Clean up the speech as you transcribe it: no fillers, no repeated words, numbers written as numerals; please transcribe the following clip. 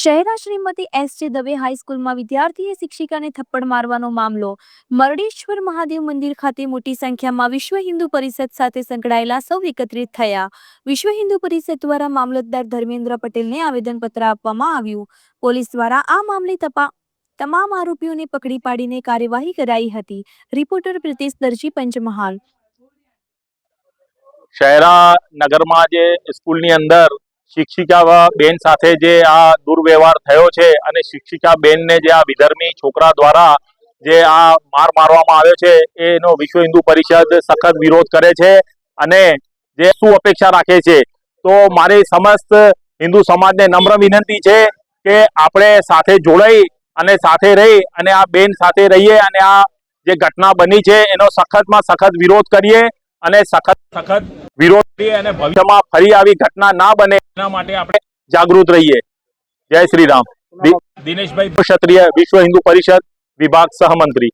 શહેરા શ્રીમતી એસ.જે. દવે હાઈસ્કૂલમાં વિદ્યાર્થીએ શિક્ષિકાને થપ્પડ મારવાનો મામલો. મરડેશ્વર મહાદેવ મંદિર ખાતે મોટી સંખ્યામાં વિશ્વ હિન્દુ પરિષદ સાથે સંકળાયેલા સૌ એકત્રિત થયા. વિશ્વ હિન્દુ પરિષદ દ્વારા મામલતદાર ધર્મેન્દ્ર પટેલને આવેદનપત્ર આપવામાં આવ્યું. પોલીસ દ્વારા આ મામલે તમામ આરોપીઓને પકડી પાડીને કાર્યવાહી કરાઈ હતી. રિપોર્ટર પ્રિતેશ દરજી, પંચમહાલ. શહેરા નગરમાં જે સ્કૂલની અંદર શિક્ષિકા બેન સાથે જે આ દુર્વ્યવહાર થયો છે અને શિક્ષિકા બેનને જે આ વિધર્મી છોકરા દ્વારા જે આ મારવામાં આવ્યો છે એનો વિશ્વ હિન્દુ પરિષદ સખત વિરોધ કરે છે અને જે શું અપેક્ષા રાખે છે. તો મારી સમસ્ત હિન્દુ સમાજને નમ્ર વિનંતી છે કે આપણે સાથે જોડાઈ અને સાથે રહી અને આ બેન સાથે રહીએ અને આ જે ઘટના બની છે એનો સખતમાં સખત વિરોધ કરીએ અને સખત વિરોધ કરીએ અને ભવિષ્યમાં ફરી આવી ઘટના ના બને એના માટે આપણે જાગૃત રહીએ. જય શ્રી રામ. દિનેશભાઈ ક્ષત્રિય, વિશ્વ હિન્દુ પરિષદ વિભાગ સહમંત્રી.